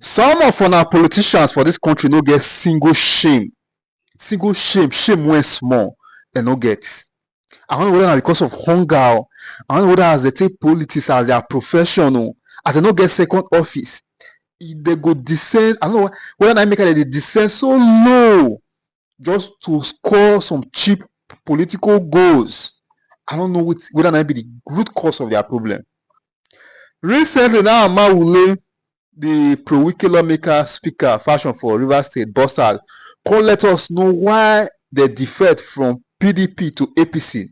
Some of our politicians for this country no get single shame when small and no get. I don't know whether na because of hunger. I don't know whether as they take politics as their profession o, as they no get second office, they go descend. I don't know whether na make they descend so low just to score some cheap political goals. I don't know whether that be the root cause of their problem. Recently, now Amaewhule, the Pro-Wike lawmaker speaker fashion for Rivers State, burst out, come let us know why they defect from PDP to APC.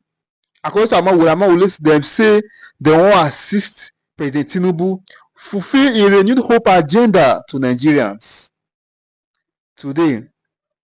According to Amaewhule, them say they want assist President Tinubu fulfill a renewed hope agenda to Nigerians. Today,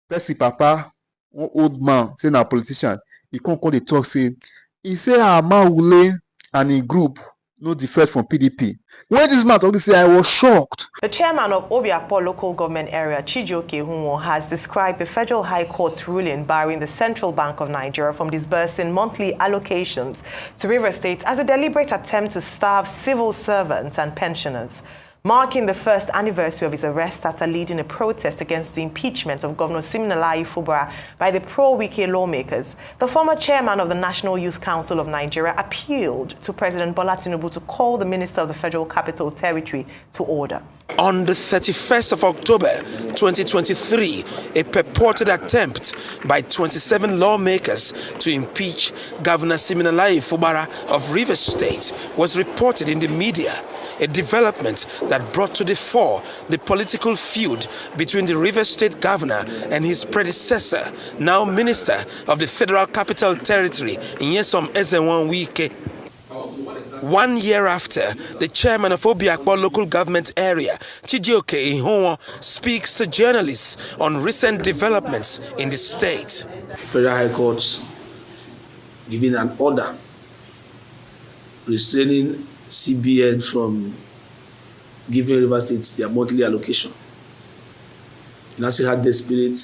Percy Papa, one old man, say na politician, he come dey talk say, he say Amaewhule and him group no defect from PDP. When this man talk this, I was shocked. The chairman of Amaewhule local government area, Amaewhule, has described the Federal High Court's ruling barring the Central Bank of Nigeria from disbursing monthly allocations to Rivers State as a deliberate attempt to starve civil servants and pensioners. Marking the first anniversary of his arrest after leading a protest against the impeachment of Governor Siminalayi by the Pro-Wike lawmakers, the former chairman of the National Youth Council of Nigeria appealed to President Bola Tinubu to call the Minister of the Federal Capital Territory to order. On the 31st of October 2023, a purported attempt by 27 lawmakers to impeach Governor Siminalayi of Rivers State was reported in the media, a development that brought to the fore the political feud between the Rivers State governor and his predecessor, now Minister of the Federal Capital Territory, Nyesom Wike. 1 year after, the chairman of Amaewhule local government area, Amaewhule, speaks to journalists on recent developments in the state. Federal High Court giving an order restraining CBN from giving Rivers State their monthly allocation. And as he had the spirit,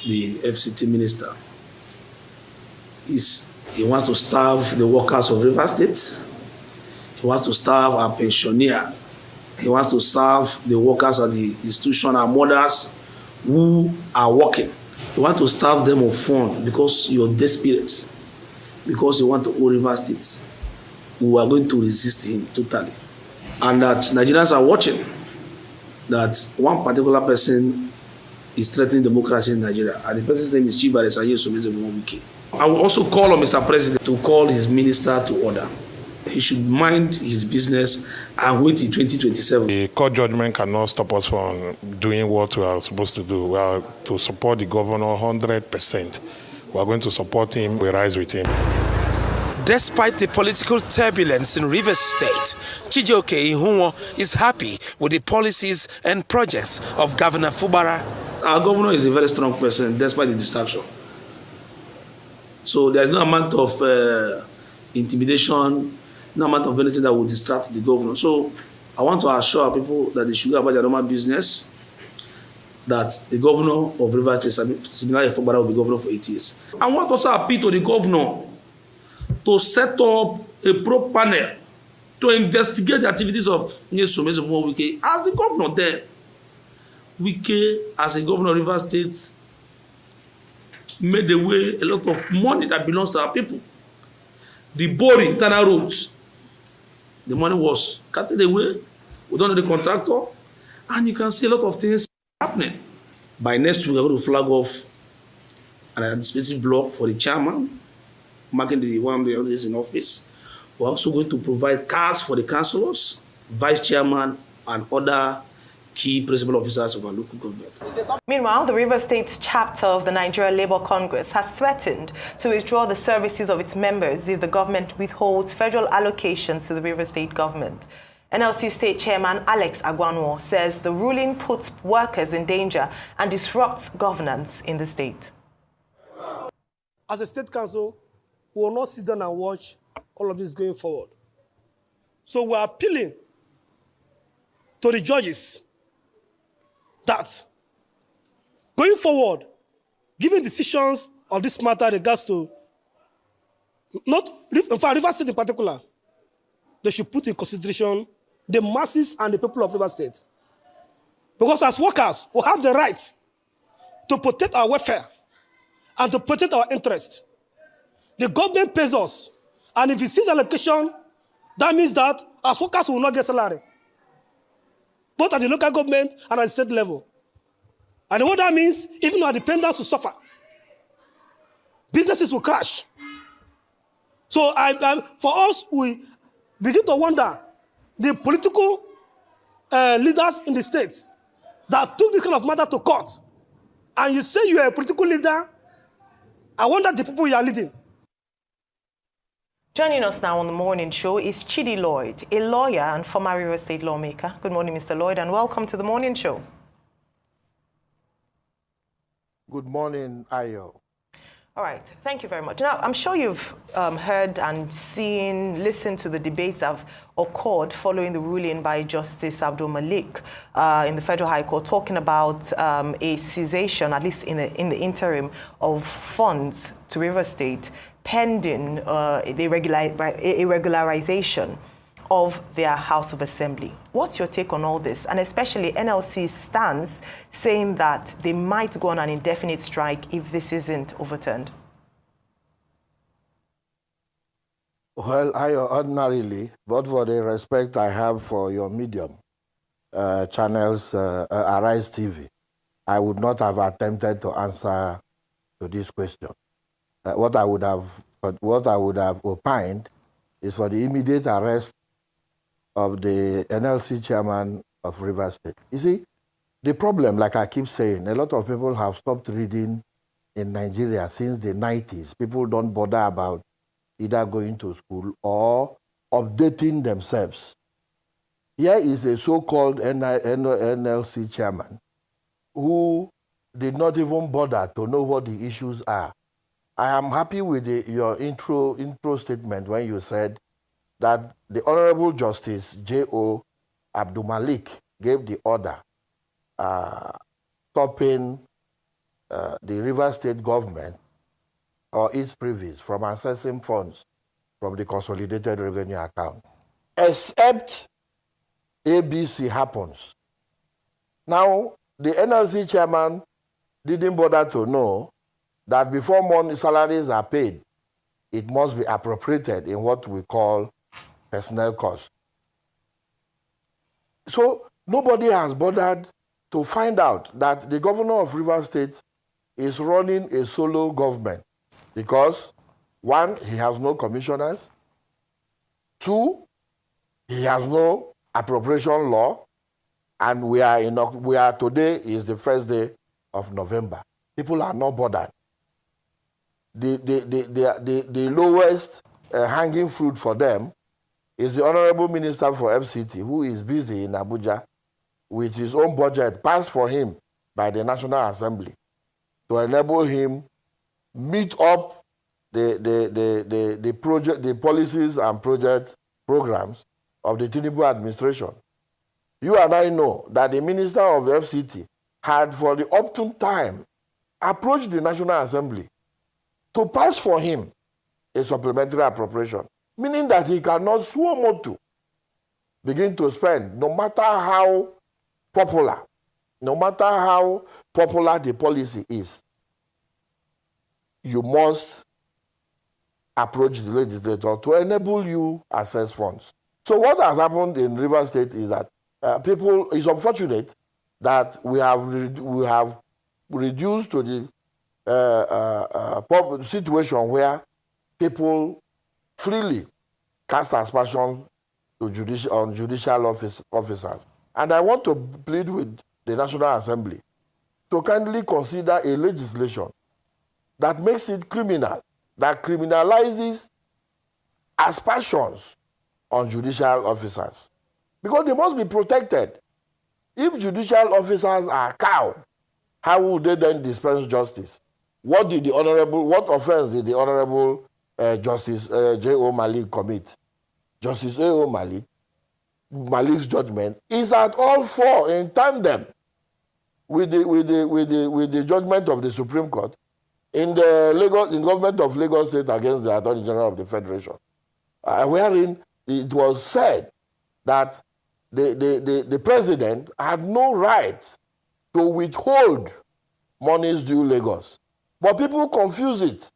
the FCT minister, he wants to starve the workers of Rivers State. He wants to starve our pensioner. He wants to serve the workers at the institution, our mothers who are working. He wants to starve them of fun because you're desperate, because you want to own Rivers State. We are going to resist him totally. And that Nigerians are watching that one particular person is threatening democracy in Nigeria. And the person's name is Chief Barrister Wike. I will also call on Mr. President to call his minister to order. He should mind his business and wait till 2027. The court judgment cannot stop us from doing what we are supposed to do. We are to support the governor 100%. We are going to support him. We rise with him. Despite the political turbulence in Rivers State, Amaewhule is happy with the policies and projects of Governor Fubara. Our governor is a very strong person despite the distraction. So there's no amount of intimidation, no amount of anything that will distract the governor. So I want to assure people that they should go about their normal business, that the governor of Rivers State, Siminalayi will be governor for 8 years. I want also appeal to the governor to set up a pro panel to investigate the activities of Nyesom Wike as the governor there. Wike, as a governor of Rivers State, made away a lot of money that belongs to our people. The boring internal roads, the money was cutted away. We don't know the contractor, and you can see a lot of things happening. By next week, we're going to flag off an administrative block for the chairman, marking the 1 million days in office. We're also going to provide cars for the councillors, vice chairman, and other key principal officers of our local government. Meanwhile, the Rivers State chapter of the Nigeria Labour Congress has threatened to withdraw the services of its members if the government withholds federal allocations to the Rivers State government. NLC State Chairman Alex Agwanwo says the ruling puts workers in danger and disrupts governance in the state. As a state council, we will not sit down and watch all of this going forward. So we are appealing to the judges that going forward, giving decisions on this matter regards to, not, in fact, Rivers State in particular, they should put in consideration the masses and the people of Rivers State. Because as workers, we have the right to protect our welfare and to protect our interests. The government pays us, and if it sees allocation, that means that as workers we will not get salary, both at the local government and at the state level. And what that means, even our dependents will suffer. Businesses will crash. So for us, we begin to wonder, the political leaders in the states that took this kind of matter to court, and you say you are a political leader, I wonder the people you are leading. Joining us now on the morning show is LIoyd, a lawyer and former River State lawmaker. Good morning, Mr. Lloyd, and welcome to the morning show. Good morning, Ayo. All right, thank you very much. Now, I'm sure you've heard and listened to the debates that have occurred following the ruling by Justice Abdul Malik in the Federal High Court, talking about a cessation, at least in the interim, of funds to River State pending the regularization of their House of Assembly. What's your take on all this? And especially NLC's stance saying that they might go on an indefinite strike if this isn't overturned. Well, I ordinarily, but for the respect I have for your medium channels, Arise TV, I would not have attempted to answer to this question. What I would have opined is for the immediate arrest of the NLC chairman of River State. You see, the problem, like I keep saying, a lot of people have stopped reading in Nigeria since the 90s. People don't bother about either going to school or updating themselves. Here is a so-called NLC chairman who did not even bother to know what the issues are. I am happy with your intro statement when you said that the Honorable Justice J.O. Abdul Malik gave the order stopping the River State government or its privies from accessing funds from the consolidated revenue account, except ABC happens. Now, the NLC chairman didn't bother to know that before money salaries are paid, it must be appropriated in what we call personnel costs. So nobody has bothered to find out that the governor of River State is running a solo government because, one, he has no commissioners, two, he has no appropriation law, and today is the first day of November. People are not bothered. The lowest hanging fruit for them is the Honorable Minister for FCT, who is busy in Abuja with his own budget passed for him by the National Assembly to enable him meet up the policies and programs of the Tinubu administration. You and I know that the Minister of the FCT had, for the opportune time, approached the National Assembly to pass for him a supplementary appropriation, meaning that he cannot suo motu begin to spend, no matter how popular the policy is. You must approach the legislator to enable you access funds. So what has happened in River State is that it's unfortunate that we have reduced to the situation where people freely cast aspersions on judicial officers. And I want to plead with the National Assembly to kindly consider a legislation that makes it criminal, that criminalizes aspersions on judicial officers. Because they must be protected. If judicial officers are cowed, how would they then dispense justice? What offense did the Honorable Justice J.O. Malik commit? Justice J.O. Malik's judgment is at all four in tandem with the judgment of the Supreme Court in the government of Lagos State against the Attorney General of the Federation, wherein it was said that the president had no right to withhold monies due Lagos. But people confuse it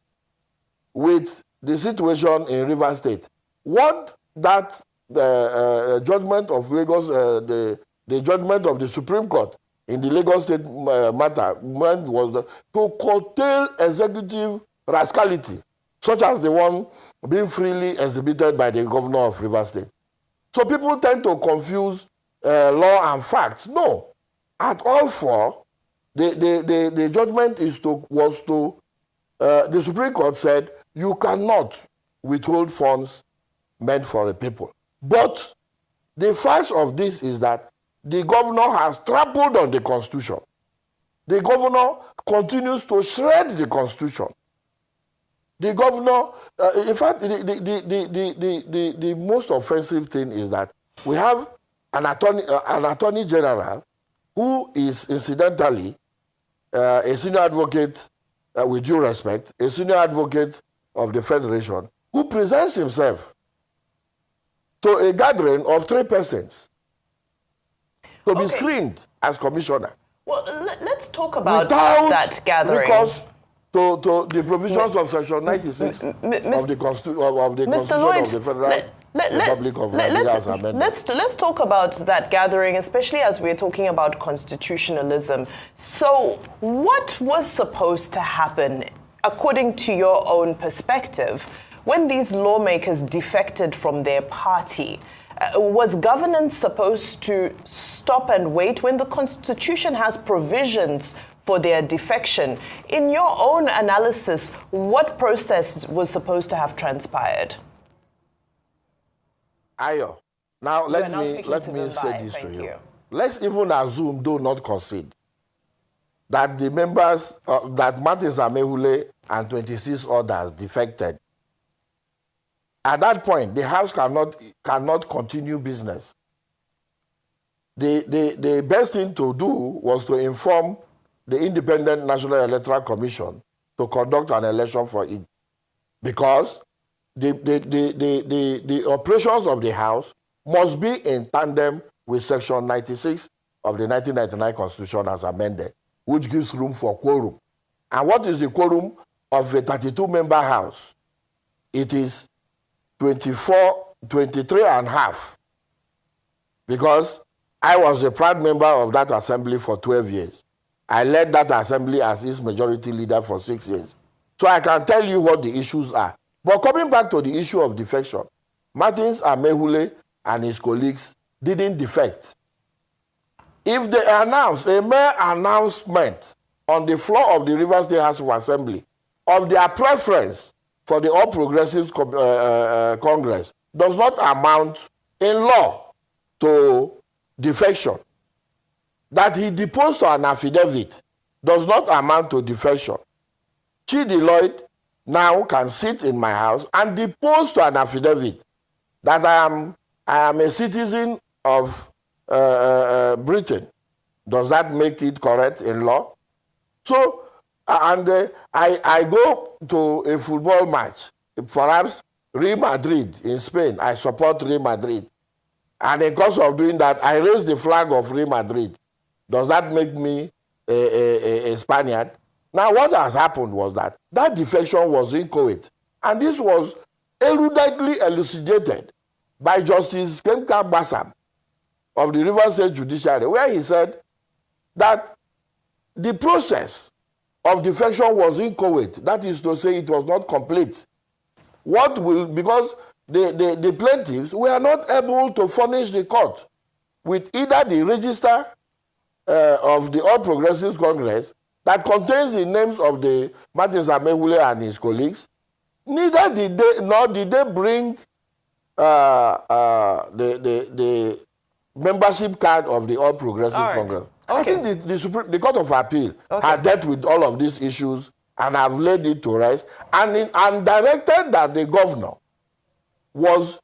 with the situation in Rivers State. What that judgment of Lagos, the judgment of the Supreme Court in the Lagos State matter meant was to curtail executive rascality, such as the one being freely exhibited by the governor of Rivers State. So people tend to confuse law and facts. No, at all four, the judgment was to the Supreme Court said you cannot withhold funds meant for the people. But the fact of this is that the governor has trampled on the Constitution. The governor continues to shred the Constitution. The governor, in fact, the most offensive thing is that we have an attorney general who is incidentally a senior advocate, with due respect, a senior advocate of the Federation, who presents himself to a gathering of 3 persons to be screened as commissioner. Well, let's talk about that gathering. Because to the provisions of Section 96 of the Constitution of the Federal Republic of Nigeria as amended. Let's talk about that gathering, especially as we're talking about constitutionalism. So what was supposed to happen, according to your own perspective, when these lawmakers defected from their party? Was governance supposed to stop and wait when the Constitution has provisions for their defection? In your own analysis, what process was supposed to have transpired? Ayo, now let me say this to you. Let's even assume, do not concede, that the members, that Martins Amaewhule and 26 others defected. At that point, the House cannot continue business. The best thing to do was to inform the Independent National Electoral Commission to conduct an election for it, because the operations of the House must be in tandem with Section 96 of the 1999 Constitution as amended, which gives room for quorum. And what is the quorum of a 32-member House? It is 23 and a half, because I was a proud member of that assembly for 12 years. I led that assembly as its majority leader for 6 years. So I can tell you what the issues are. But coming back to the issue of defection, Martins Amaewhule and his colleagues didn't defect. If they announce a mere announcement on the floor of the Rivers State House of Assembly of their preference for the All Progressives Congress, does not amount in law to defection. That he deposed to an affidavit does not amount to defection. LIoyd now can sit in my house and depose to an affidavit that I am a citizen of Britain. Does that make it correct in law? So, I go to a football match, perhaps Real Madrid in Spain. I support Real Madrid. And in course of doing that, I raise the flag of Real Madrid. Does that make me a Spaniard? Now, what has happened was that defection was inchoate. And this was eruditely elucidated by Justice Kemka Bassam of the Rivers State Judiciary, where he said that the process of defection was inchoate. That is to say, it was not complete. Because the plaintiffs were not able to furnish the court with either the register of the All Progressives Congress that contains the names of the Martins Amaewhule and his colleagues, nor did they bring the membership card of the All Progressives Congress. Okay. I think the Court of Appeal had dealt with all of these issues and have laid it to rest, and directed that the governor was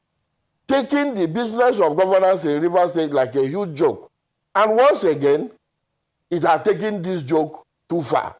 taking the business of governance in Rivers State like a huge joke. And once again, it had taken this joke too far.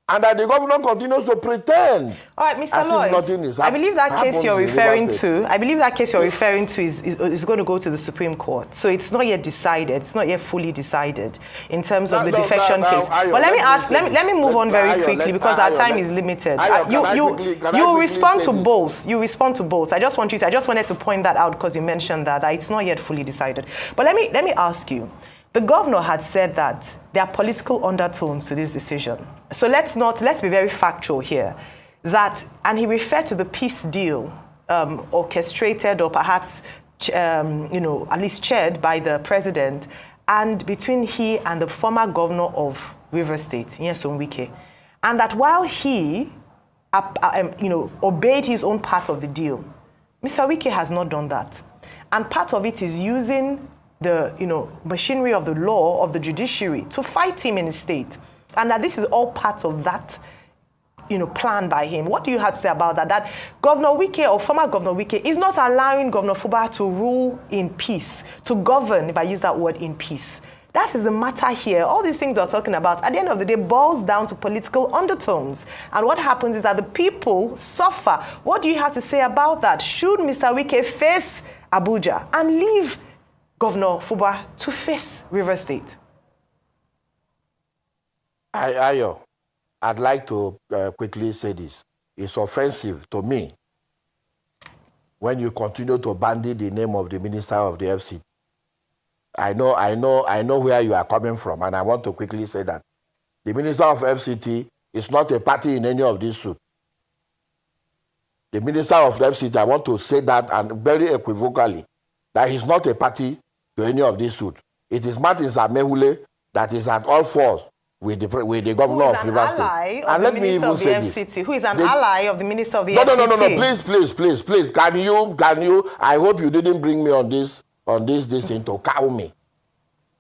and that the governor continues to pretend. All right, Mr. As LIoyd, if nothing is I believe that case you're referring to. I believe that case you're referring to is going to go to the Supreme Court. So it's not yet decided. It's not yet fully decided in terms of the defection case. But let me move on very quickly because our time is limited. You respond to both. You respond to both. I just wanted to point that out because you mentioned that it's not yet fully decided. But let me ask you. The governor had said that there are political undertones to this decision. So let's be very factual here. And he referred to the peace deal orchestrated or perhaps, at least chaired by the president and between he and the former governor of Rivers State, Nyesom Wike. And that while he, obeyed his own part of the deal, Mr. Wike has not done that. And part of it is using the machinery of the law, of the judiciary, to fight him in his state. And that this is all part of that, plan by him. What do you have to say about that? That Governor Wike or former Governor Wike is not allowing Governor Fubara to rule in peace, to govern, if I use that word, in peace. That is the matter here. All these things we're talking about, at the end of the day, boils down to political undertones. And what happens is that the people suffer. What do you have to say about that? Should Mr. Wike face Abuja and leave Governor Fubara to face Rivers State? I'd like to quickly say this. It's offensive to me when you continue to bandy the name of the minister of the FCT. I know where you are coming from, and I want to quickly say that the minister of FCT is not a party in any of these suits. The minister of FCT, I want to say that, and very equivocally, that he's not a party to any of these suits. It is Martin Amaewhule that is at all fours with the governor of Rivers State. And let me even say this. Who is an ally of the minister of the FCT? No, please. Can you, I hope you didn't bring me on this thing to cow me.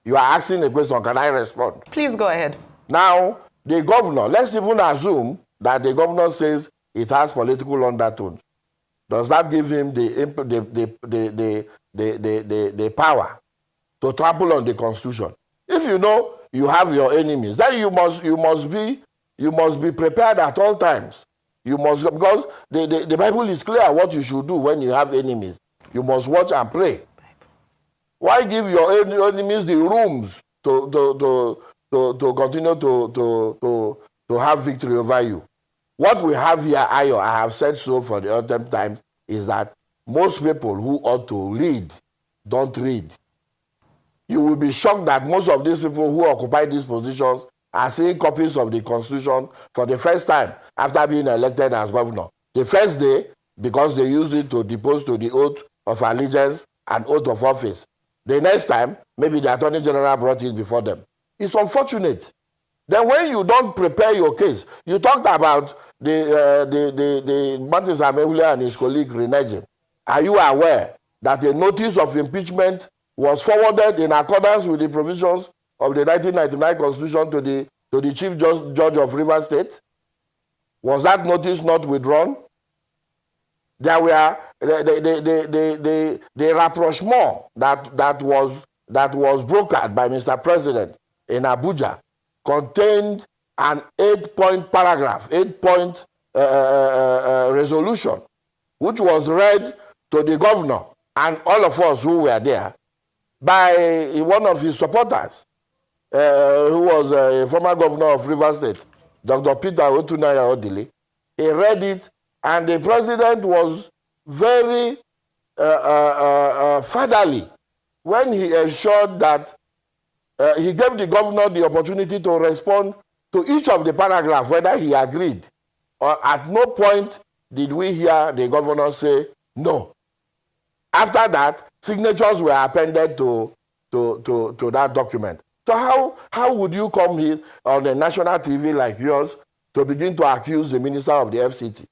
You are asking a question, can I respond? Please go ahead. Now, the governor, let's even assume that the governor says it has political undertones. Does that give him the power to trample on the Constitution? If you know you have your enemies, then you must be prepared at all times. You must, because the Bible is clear what you should do when you have enemies. You must watch and pray. Why give your enemies the rooms to continue to have victory over you? What we have here, I have said so for the other times, is that most people who ought to lead don't read. You will be shocked that most of these people who occupy these positions are seeing copies of the Constitution for the first time after being elected as governor. The first day, because they used it to depose to the oath of allegiance and oath of office. The next time, maybe the Attorney General brought it before them. It's unfortunate. Then when you don't prepare your case, you talked about the Martin Amaewhule and his colleague Reneje. Are you aware that a notice of impeachment was forwarded in accordance with the provisions of the 1999 Constitution to the Chief Judge of Rivers State? Was that notice not withdrawn? There were the rapprochement that was brokered by Mr. President in Abuja contained an 8-point paragraph, 8-point resolution, which was read to the governor and all of us who were there by one of his supporters, who was a former governor of Rivers State, Dr. Peter Otunaya Odili. He read it, and the president was very fatherly when he ensured that he gave the governor the opportunity to respond to each of the paragraphs, whether he agreed. Or at no point did we hear the governor say no. After that, signatures were appended to that document. So how would you come here on a national TV like yours to begin to accuse the minister of the FCT?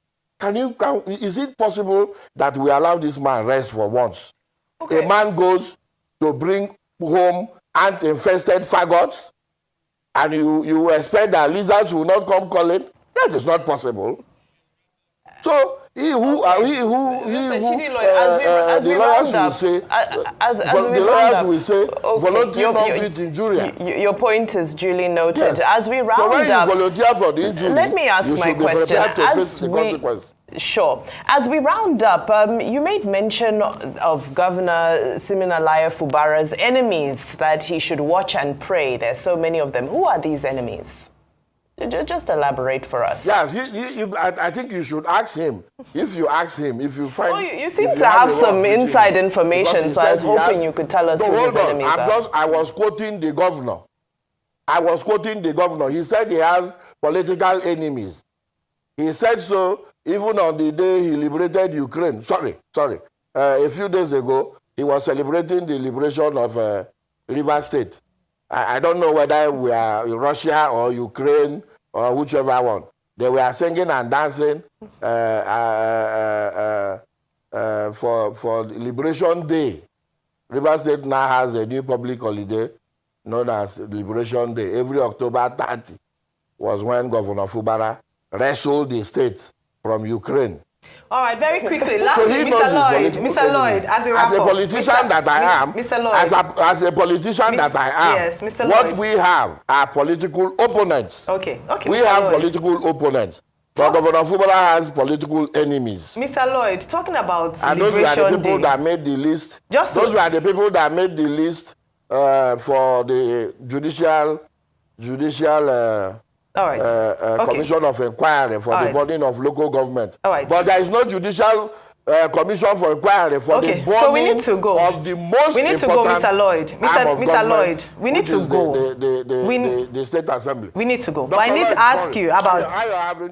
Is it possible that we allow this man rest for once? Okay. A man goes to bring home ant-infested faggots, and you expect that lizards will not come calling? That is not possible. So the lawyers will say volunteer non-fit injury. Your point is duly noted. Yes. As we round so when up, you volunteer for the injury, let me ask my question. Sure. As we round up, you made mention of Governor Siminalayi Fubara's enemies, that he should watch and pray. There's so many of them. Who are these enemies? Just elaborate for us. Yeah, I think you should ask him. If you ask him, if you find... Oh, you seem to have some inside information, so I was hoping you could tell us who his enemies are. I was quoting the governor. He said he has political enemies. He said so even on the day he liberated Ukraine. A few days ago, he was celebrating the liberation of Rivers State. I don't know whether we are in Russia or Ukraine or whichever one. They were singing and dancing for Liberation Day. Rivers State now has a new public holiday known as Liberation Day. Every October 30 was when Governor Fubara wrestled the state from Ukraine. All right, very quickly. Lastly, so Mr. Lloyd, as a politician that I am, as a politician that I am, yes, Mr. what Lloyd. we have are political opponents. Okay, we Mr. have Lloyd. political opponents. But Governor Fubara has political enemies. Mr. Lloyd, talking about and those were the people Day. that made the list. Those were the people that made the list for the judicial commission of inquiry for the burning of local government. But there is no judicial commission for inquiry for the burning so we need to go. Of the most we need to go, Mr. Lloyd. Mr. Lloyd, we need to go. The State Assembly. We need to go. But I need to ask you about...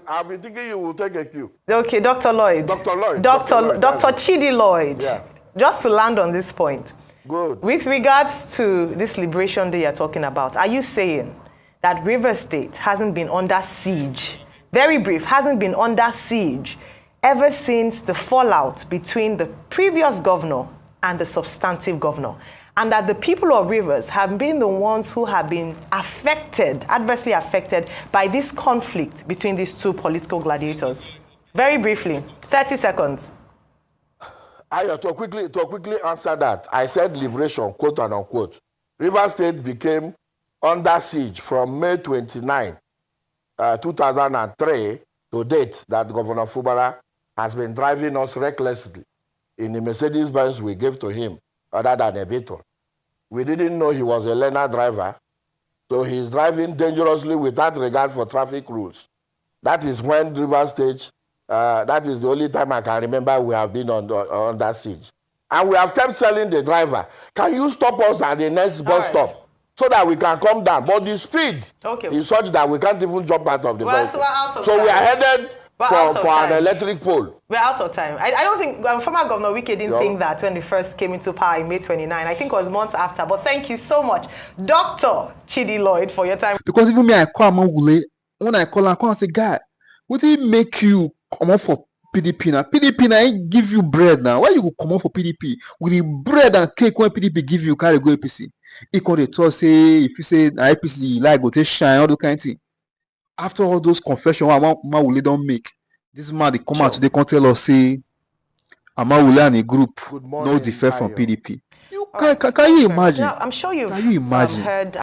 I've been thinking you will take a cue. Okay, Dr. Lloyd. Dr. Lloyd. Dr. Chidi Lloyd. Yeah. Just to land on this point. Good. With regards to this Liberation Day you're talking about, are you saying that Rivers State hasn't been under siege, very brief, hasn't been under siege ever since the fallout between the previous governor and the substantive governor, and that the people of Rivers have been the ones who have been affected, adversely affected by this conflict between these two political gladiators? Very briefly, 30 seconds. To quickly answer that, I said liberation, quote and unquote. Rivers State became under siege from May 29, 2003 to date, that Governor Fubara has been driving us recklessly in the Mercedes-Benz we gave to him, other than a Beetle. We didn't know he was a learner driver, so he's driving dangerously without regard for traffic rules. That is when Rivers State, that is the only time I can remember we have been under siege. And we have kept telling the driver, can you stop us at the next bus stop? So that we can come down. But the speed is such that we can't even jump out of the vehicle. So we are headed for an electric pole. We're out of time. I don't think, former Governor Wike didn't think that when he first came into power in May 29. I think it was months after. But thank you so much, Dr. Chidi Lloyd, for your time. Because even me, I call Amaewhule, when I call and say, God, what did it make you come up for PDP now? PDP now ain't give you bread now. Why you go come up for PDP? With the bread and cake when PDP give you, carry go APC. He can talk say if you say APC like go to shine all the kind of thing. After all those confessions Amaewhule don't make, this man they come out today can tell us say Amaewhule and a group no Defect from PDP. Can you imagine? Now, I'm sure you've heard